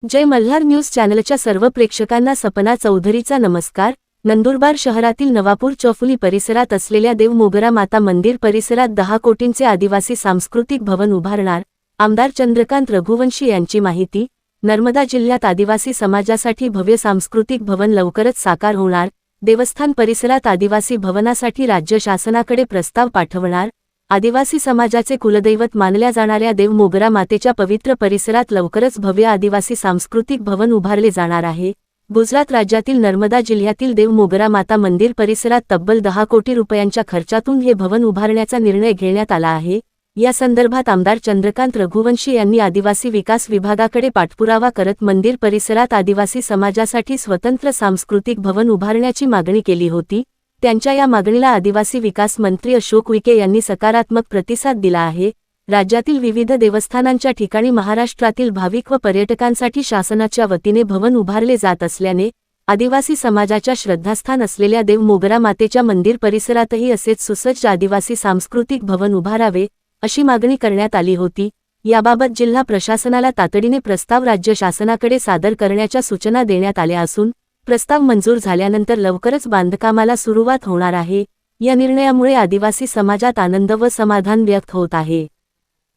जय Malhar news चॅनलच्या सर्व प्रेक्षकांना सपना चौधरीचा नमस्कार। नंदुरबार शहरातील नवापूर चौफुली परिसरात असलेल्या देव मोगरा माता मंदिर परिसरात 10 कोटींचे आदिवासी सांस्कृतिक भवन उभारणार आमदार चंद्रकांत रघुवंशी यांची माहिती। नर्मदा जिल्ह्यात आदिवासी समाजासाठी भव्य सांस्कृतिक भवन लवकरच साकार होणार। देवस्थान परिसरात आदिवासी भवनासाठी राज्य शासनाकडे प्रस्ताव पाठवणार। आदिवासी समाजाचे कुलदैवत मानल्या जाणाऱ्या देव मोगरा मातेच्या पवित्र परिसरात लवकरच भव्य आदिवासी सांस्कृतिक भवन उभारले जाणार आहे। गुजरात राज्यातील नर्मदा जिल्ह्यातील देव मोगरा माता मंदिर परिसरात तब्बल 10 कोटी रुपयांच्या खर्चातून हे भवन उभारण्याचा निर्णय घेण्यात आला आहे। या संदर्भात आमदार चंद्रकांत रघुवंशी यांनी आदिवासी विकास विभागाकडे पाठपुरावा करत मंदिर परिसरात आदिवासी समाजासाठी स्वतंत्र सांस्कृतिक भवन उभारण्याची मागणी केली होती। त्यांच्या या मागणीला आदिवासी विकास मंत्री अशोक उईके यांनी सकारात्मक प्रतिसाद दिला आहे। राज्यातील विविध देवस्थानांच्या ठिकाणी महाराष्ट्रातील भाविक व पर्यटकांसाठी शासनाच्या वतीने भवन उभारले जात असल्याने आदिवासी समाजाच्या श्रद्धास्थान असलेल्या देव मोगरा मातेच्या मंदिर परिसरातही असेच सुसज्ज आदिवासी सांस्कृतिक भवन उभारावे अशी मागणी करण्यात आली होती। याबाबत जिल्हा प्रशासनाला तातडीने प्रस्ताव राज्य शासनाकडे सादर करण्याच्या सूचना देण्यात आल्या असून प्रस्ताव मंजूर झाल्यानंतर लवकरच बांधकामाला सुरुवात होणार आहे। या निर्णयामुळे आदिवासी समाजात आनंद व समाधान व्यक्त होत आहे।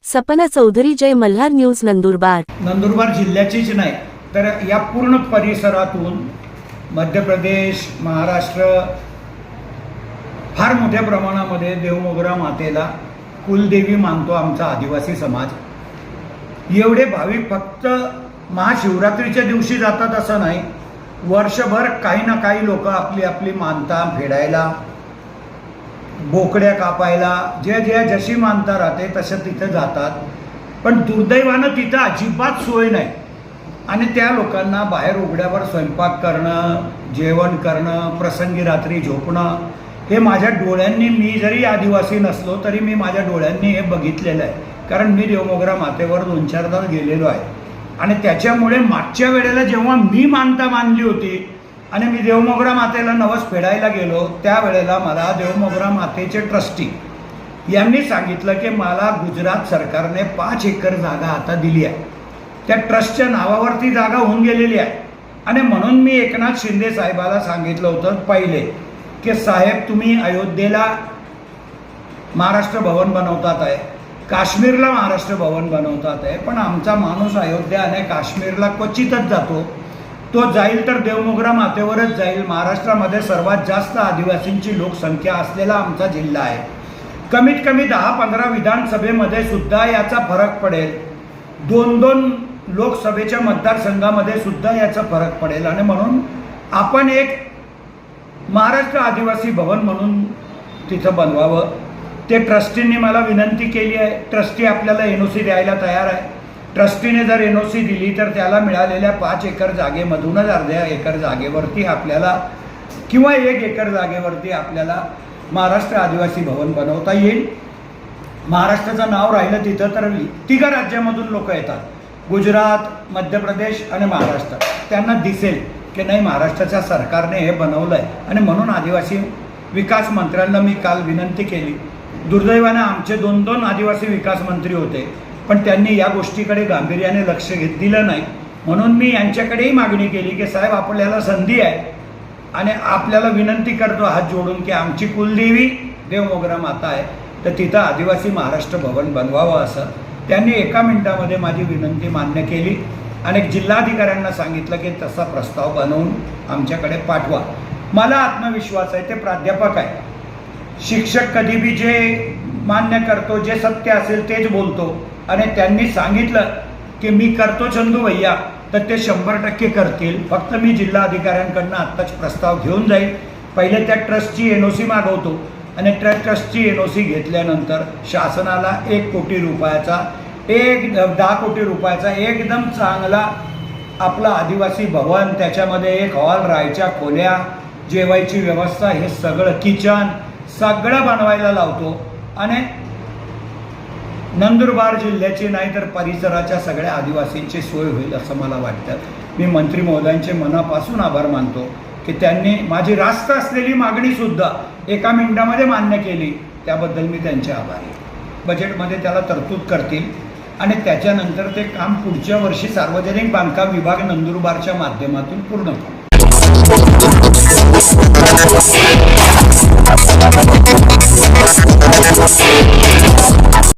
सपना चौधरी, जय मल्हार न्यूज, नंदुरबार। नंदुरबार जिल्ह्याचीच नाही तर या पूर्ण परिसरातून मध्य प्रदेश, महाराष्ट्र फार मोठ्या प्रमाणामध्ये देव मोगरा मातेला कुलदेवी मानतो आमचा आदिवासी समाज। एवढे भाविक फक्त महाशिवरात्रीच्या दिवशी जातात असं नाही, वर्षभर काही ना काही लोक आपली आपली मानता फेडायला, बोकड्या कापायला, जे जशी मानता राहते तसं तिथं जातात। पण दुर्दैवानं तिथं अजिबात सोय नाही आणि त्या लोकांना बाहेर उघड्यावर स्वयंपाक करणं, जेवण करणं, प्रसंगी रात्री झोपणं हे माझ्या डोळ्यांनी, मी जरी आदिवासी नसलो तरी मी माझ्या डोळ्यांनी हे बघितलेलं आहे। कारण मी देव मोगरा मातेवर 2-4दा गेलेलो आहे आणि त्याच्यामुळे मागच्या वेळेला जेव्हा मी मानता मानली होती आणि मी देव मोगरा मातेला नवस फेडायला गेलो त्यावेळेला मला देव मोगरा मातेचे ट्रस्टी यांनी सांगितलं की मला गुजरात सरकारने 5 एकर जागा आता दिली आहे, त्या ट्रस्टच्या नावावरती जागा होऊन गेलेली आहे। आणि म्हणून मी एकनाथ शिंदे साहेबाला सांगितलं होतं पहिले की साहेब तुम्ही अयोध्येला महाराष्ट्र भवन बनवतात आहे, काश्मीरला महाराष्ट्र भवन बनवतात आहे, पण आमचा माणूस अयोध्या आणि काश्मीरला क्वचितच जातो, तो जाईल तर देव मोगरा मातेवरच जाईल। महाराष्ट्रामध्ये सर्वात जास्त आदिवासींची लोकसंख्या असलेला आमचा जिल्हा आहे। कमीत कमी 10-15 विधानसभेमध्ये सुद्धा याचा फरक पडेल, 2-2 लोकसभेच्या मतदारसंघामध्ये सुद्धा याचा फरक पडेल। आणि म्हणून आपण एक महाराष्ट्र आदिवासी भवन म्हणून तिथं बनवावं। ते ट्रस्टींनी मला विनंती केली आहे, ट्रस्टी आपल्याला NOC द्यायला तयार आहे। ट्रस्टीने जर NOC दिली तर त्याला मिळालेल्या 5 एकर जागेमधूनच अर्ध्या एकर जागेवरती आपल्याला किंवा 1 एकर जागेवरती आपल्याला महाराष्ट्र आदिवासी भवन बनवता येईल। महाराष्ट्राचं नाव राहिलं तिथं तर 3 राज्यामधून लोक येतात, गुजरात, मध्य प्रदेश आणि महाराष्ट्र। त्यांना दिसेल की नाही महाराष्ट्राच्या सरकारने हे बनवलं आहे। आणि म्हणून आदिवासी विकास मंत्र्यांना मी काल विनंती केली। दुर्दैवाने आमचे 2-2 आदिवासी विकास मंत्री होते पण त्यांनी या गोष्टीकडे गांभीर्याने लक्ष दिलं नाही। म्हणून मी यांच्याकडेही मागणी केली की साहेब आपल्याला संधी आहे आणि आपल्याला विनंती करतो हात जोडून की आमची कुलदेवी देव मोगरा माता आहे तर तिथं आदिवासी महाराष्ट्र भवन बनवावं असं। त्यांनी 1 मिनिटामध्ये माझी विनंती मान्य केली आणि जिल्हाधिकाऱ्यांना सांगितलं की तसा प्रस्ताव बनवून आमच्याकडे पाठवा। मला आत्मविश्वास आहे, ते प्राध्यापक आहे, शिक्षक कधी बी जे मान्य करतो, जे सत्य असेल तेच बोलतो आणि त्यांनी सांगितलं की मी करतो चंदू भैया तर ते 100% करतील। फक्त मी जिल्हाधिकाऱ्यांकडनं आत्ताच प्रस्ताव घेऊन जाईल, पहिले त्या ट्रस्टची NOC मागवतो आणि त्या ट्रस्टची NOC घेतल्यानंतर शासनाला 1 कोटी रुपयाचा 10 कोटी रुपयाचा एकदम चांगला आपला आदिवासी भवन, त्याच्यामध्ये 1 हॉल, राहायच्या खोल्या, जेवायची व्यवस्था, हे सगळं किचन सगळं बनवायला लावतो आणि नंदुरबार जिल्ह्याची नाही तर परिसराच्या सगळ्या आदिवासींची सोय होईल असं मला वाटतं। मी मंत्री महोदयांचे मनापासून आभार मानतो की त्यांनी माझी रास्त असलेली मागणीसुद्धा 1 मिनिटामध्ये मान्य केली, त्याबद्दल मी त्यांचे आभारी आहे। बजेटमध्ये त्याला तरतूद करतील आणि त्याच्यानंतर ते काम पुढच्या वर्षी सार्वजनिक बांधकाम विभाग नंदुरबारच्या माध्यमातून पूर्ण करू.